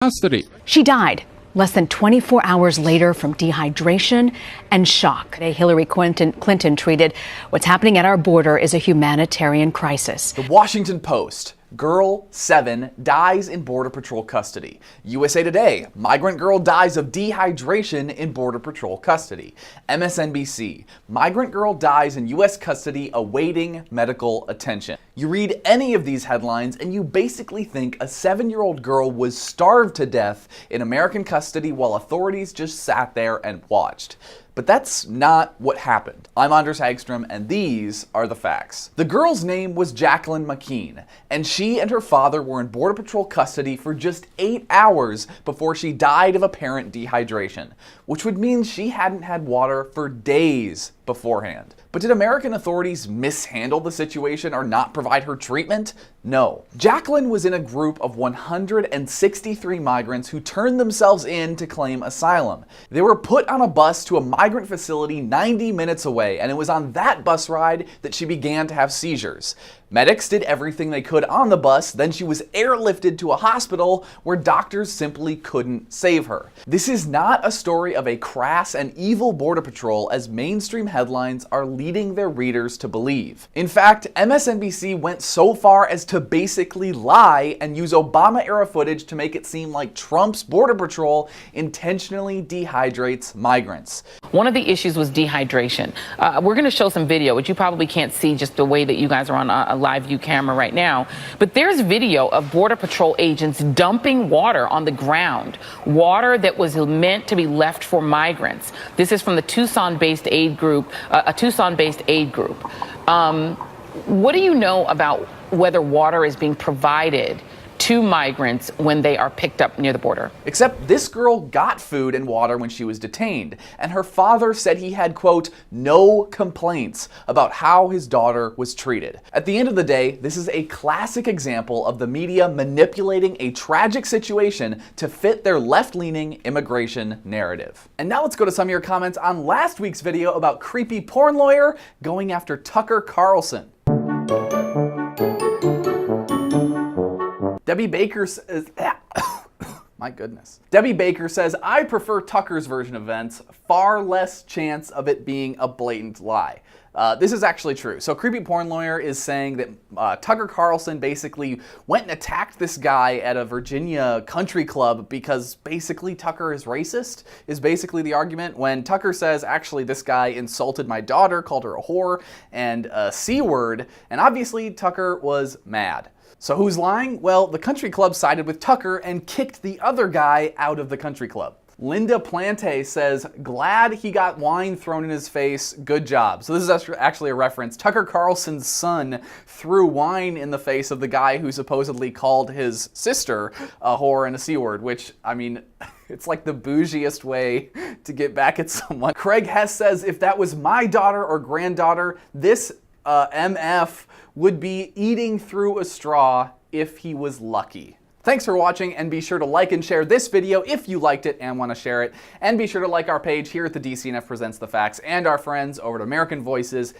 custody. She died less than 24 hours later from dehydration and shock. Hillary Clinton tweeted, "What's happening at our border is a humanitarian crisis." The Washington Post. Girl 7 dies in Border Patrol custody. USA Today. Migrant girl dies of dehydration in Border Patrol custody. MSNBC. Migrant girl dies in U.S. custody awaiting medical attention. You read any of these headlines and you basically think a 7-year-old girl was starved to death in American custody while authorities just sat there and watched. But that's not what happened. I'm Anders Hagstrom, and these are the facts. The girl's name was Jacqueline McKean, and she and her father were in Border Patrol custody for just 8 hours before she died of apparent dehydration, which would mean she hadn't had water for days beforehand. But did American authorities mishandle the situation or not provide her treatment? No. Jacqueline was in a group of 163 migrants who turned themselves in to claim asylum. They were put on a bus to a migrant facility 90 minutes away, and it was on that bus ride that she began to have seizures. Medics did everything they could on the bus, then she was airlifted to a hospital where doctors simply couldn't save her. This is not a story of a crass and evil Border Patrol as mainstream headlines are leading their readers to believe. In fact, MSNBC went so far as to basically lie and use Obama-era footage to make it seem like Trump's Border Patrol intentionally dehydrates migrants. One of the issues was dehydration. We're going to show some video, which you probably can't see just the way that you guys are on a live view camera right now. But there's video of Border Patrol agents dumping water on the ground, water that was meant to be left for migrants. This is from the Tucson-based aid group, What do you know about whether water is being provided to migrants when they are picked up near the border? Except this girl got food and water when she was detained, and her father said he had, quote, no complaints about how his daughter was treated. At the end of the day, this is a classic example of the media manipulating a tragic situation to fit their left-leaning immigration narrative. And now let's go to some of your comments on last week's video about creepy porn lawyer going after Tucker Carlson. Debbie Baker says, my goodness. Debbie Baker says, I prefer Tucker's version of events, far less chance of it being a blatant lie. This is actually true. So Creepy Porn Lawyer is saying that Tucker Carlson basically went and attacked this guy at a Virginia country club because basically Tucker is racist, is basically the argument, when Tucker says, actually, this guy insulted my daughter, called her a whore, and a C-word, and obviously Tucker was mad. So who's lying? Well, the country club sided with Tucker and kicked the other guy out of the country club. Linda Plante says, glad he got wine thrown in his face, good job. So this is actually a reference. Tucker Carlson's son threw wine in the face of the guy who supposedly called his sister a whore and a C-word, which, I mean, it's like the bougiest way to get back at someone. Craig Hess says, if that was my daughter or granddaughter, this MF would be eating through a straw if he was lucky. Thanks for watching, and be sure to like and share this video if you liked it and want to share it. And be sure to like our page here at the DCNF Presents the Facts and our friends over at American Voices.